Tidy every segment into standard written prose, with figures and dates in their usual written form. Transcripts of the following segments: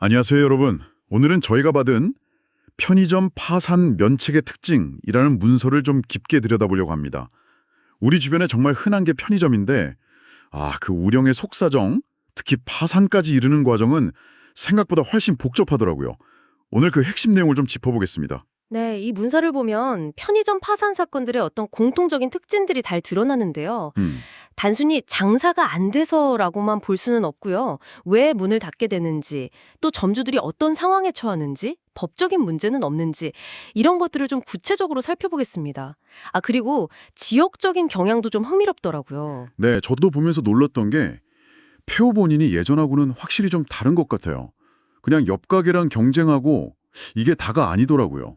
안녕하세요, 여러분. 오늘은 저희가 받은 편의점 파산 면책의 특징이라는 문서를 좀 깊게 들여다보려고 합니다. 우리 주변에 정말 흔한 게 편의점인데, 그 운영의 속사정, 특히 파산까지 이르는 과정은 생각보다 훨씬 복잡하더라고요. 오늘 그 핵심 내용을 좀 짚어보겠습니다. 네, 이 문서를 보면 편의점 파산 사건들의 어떤 공통적인 특징들이 잘 드러나는데요. 음, 단순히 장사가 안 돼서라고만 볼 수는 없고요. 왜 문을 닫게 되는지, 또 점주들이 어떤 상황에 처하는지, 법적인 문제는 없는지 이런 것들을 좀 구체적으로 살펴보겠습니다. 그리고 지역적인 경향도 좀 흥미롭더라고요. 네, 저도 보면서 놀랐던 게 폐업 원인이 예전하고는 확실히 좀 다른 것 같아요. 그냥 옆 가게랑 경쟁하고 이게 다가 아니더라고요.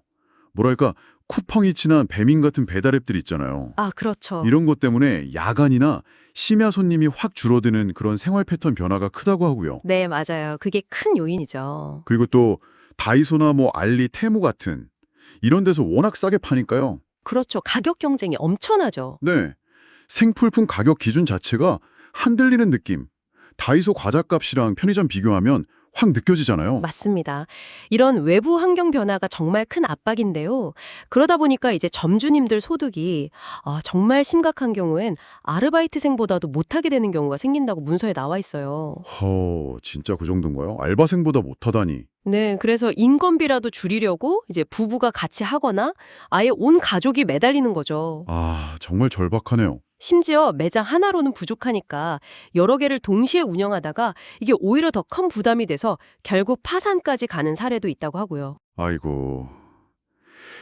뭐랄까, 쿠팡이 친한 배민 같은 배달앱들 있잖아요. 그렇죠. 이런 것 때문에 야간이나 심야 손님이 확 줄어드는 그런 생활 패턴 변화가 크다고 하고요. 네, 맞아요. 그게 큰 요인이죠. 그리고 또 다이소나 뭐 알리, 테무 같은 이런 데서 워낙 싸게 파니까요. 그렇죠. 가격 경쟁이 엄청나죠. 네, 생필품 가격 기준 자체가 흔들리는 느낌. 다이소 과자값이랑 편의점 비교하면 확 느껴지잖아요. 맞습니다. 이런 외부 환경 변화가 정말 큰 압박인데요. 그러다 보니까 이제 점주님들 소득이 정말 심각한 경우엔 아르바이트생보다도 못하게 되는 경우가 생긴다고 문서에 나와 있어요. 진짜 그 정도인가요? 알바생보다 못하다니. 네, 그래서 인건비라도 줄이려고 이제 부부가 같이 하거나 아예 온 가족이 매달리는 거죠. 정말 절박하네요. 심지어 매장 하나로는 부족하니까 여러 개를 동시에 운영하다가 이게 오히려 더 큰 부담이 돼서 결국 파산까지 가는 사례도 있다고 하고요. 아이고.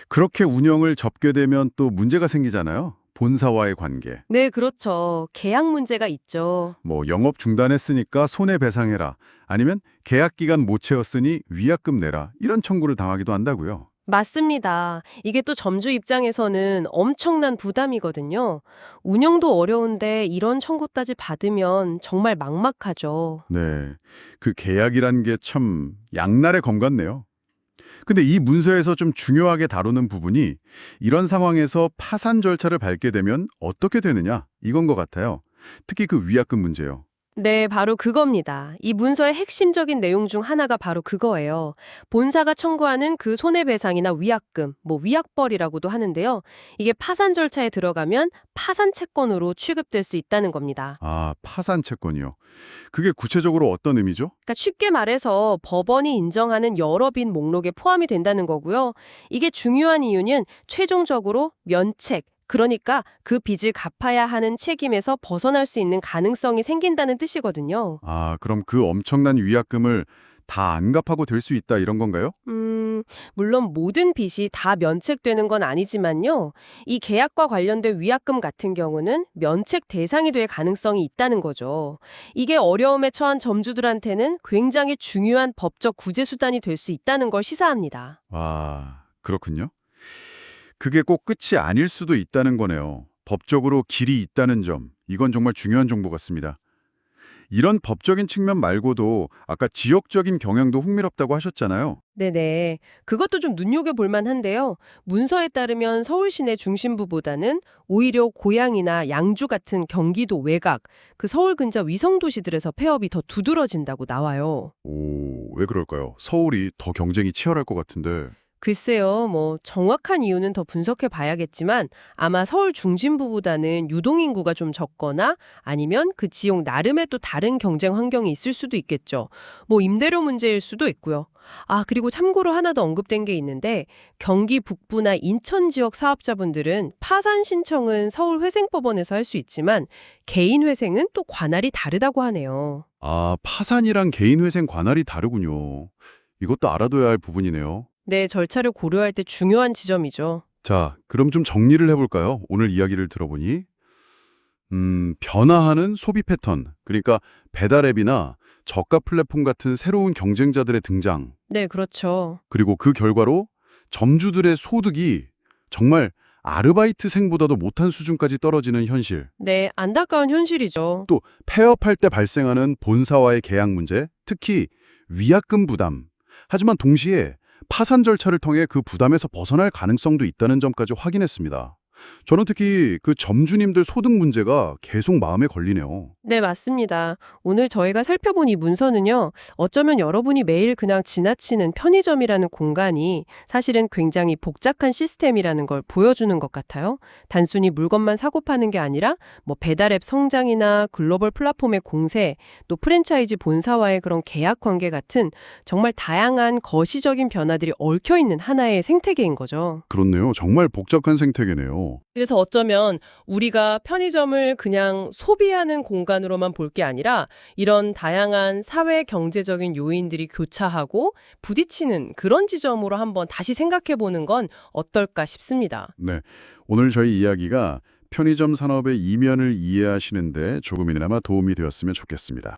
그렇게 운영을 접게 되면 또 문제가 생기잖아요. 본사와의 관계. 네, 그렇죠. 계약 문제가 있죠. 뭐 영업 중단했으니까 손해배상해라. 아니면 계약 기간 못 채웠으니 위약금 내라. 이런 청구를 당하기도 한다고요. 맞습니다. 이게 또 점주 입장에서는 엄청난 부담이거든요. 운영도 어려운데 이런 청구까지 받으면 정말 막막하죠. 네. 그 계약이란 게 참 양날의 검 같네요. 근데 이 문서에서 좀 중요하게 다루는 부분이 이런 상황에서 파산 절차를 밟게 되면 어떻게 되느냐 이건 것 같아요. 특히 그 위약금 문제요. 네, 바로 그겁니다. 이 문서의 핵심적인 내용 중 하나가 바로 그거예요. 본사가 청구하는 그 손해배상이나 위약금, 위약벌이라고도 하는데요. 이게 파산 절차에 들어가면 파산 채권으로 취급될 수 있다는 겁니다. 파산 채권이요. 그게 구체적으로 어떤 의미죠? 그러니까 쉽게 말해서 법원이 인정하는 여러 빚 목록에 포함이 된다는 거고요. 이게 중요한 이유는 최종적으로 면책, 그러니까 그 빚을 갚아야 하는 책임에서 벗어날 수 있는 가능성이 생긴다는 뜻이거든요. 그럼 그 엄청난 위약금을 다 안 갚아도 될 수 있다 이런 건가요? 물론 모든 빚이 다 면책되는 건 아니지만요. 이 계약과 관련된 위약금 같은 경우는 면책 대상이 될 가능성이 있다는 거죠. 이게 어려움에 처한 점주들한테는 굉장히 중요한 법적 구제 수단이 될 수 있다는 걸 시사합니다. 그렇군요. 그게 꼭 끝이 아닐 수도 있다는 거네요. 법적으로 길이 있다는 점, 이건 정말 중요한 정보 같습니다. 이런 법적인 측면 말고도 아까 지역적인 경향도 흥미롭다고 하셨잖아요. 네네. 그것도 좀 눈여겨볼 만한데요. 문서에 따르면 서울 시내 중심부보다는 오히려 고양이나 양주 같은 경기도 외곽, 그 서울 근처 위성도시들에서 폐업이 더 두드러진다고 나와요. 왜 그럴까요? 서울이 더 경쟁이 치열할 것 같은데. 글쎄요, 정확한 이유는 더 분석해 봐야겠지만 아마 서울 중심부보다는 유동인구가 좀 적거나 아니면 그 지역 나름의 또 다른 경쟁 환경이 있을 수도 있겠죠. 임대료 문제일 수도 있고요. 그리고 참고로 하나 더 언급된 게 있는데 경기 북부나 인천 지역 사업자분들은 파산 신청은 서울 회생법원에서 할 수 있지만 개인 회생은 또 관할이 다르다고 하네요. 파산이랑 개인회생 관할이 다르군요. 이것도 알아둬야 할 부분이네요. 네, 절차를 고려할 때 중요한 지점이죠. 자, 그럼 좀 정리를 해볼까요? 오늘 이야기를 들어보니. 변화하는 소비 패턴, 그러니까 배달앱이나 저가 플랫폼 같은 새로운 경쟁자들의 등장, 네, 그렇죠. 그리고 그 결과로 점주들의 소득이 정말 아르바이트생보다도 못한 수준까지 떨어지는 현실, 네, 안타까운 현실이죠. 또 폐업할 때 발생하는 본사와의 계약 문제, 특히 위약금 부담, 하지만 동시에 파산 절차를 통해 그 부담에서 벗어날 가능성도 있다는 점까지 확인했습니다. 저는 특히 그 점주님들 소득 문제가 계속 마음에 걸리네요. 네, 맞습니다. 오늘 저희가 살펴본 이 문서는요, 어쩌면 여러분이 매일 그냥 지나치는 편의점이라는 공간이 사실은 굉장히 복잡한 시스템이라는 걸 보여주는 것 같아요. 단순히 물건만 사고 파는 게 아니라 뭐 배달앱 성장이나 글로벌 플랫폼의 공세, 또 프랜차이즈 본사와의 그런 계약 관계 같은 정말 다양한 거시적인 변화들이 얽혀 있는 하나의 생태계인 거죠. 그렇네요. 정말 복잡한 생태계네요. 그래서 어쩌면 우리가 편의점을 그냥 소비하는 공간으로만 볼 게 아니라 이런 다양한 사회 경제적인 요인들이 교차하고 부딪히는 그런 지점으로 한번 다시 생각해 보는 건 어떨까 싶습니다. 네. 오늘 저희 이야기가 편의점 산업의 이면을 이해하시는데 조금이나마 도움이 되었으면 좋겠습니다.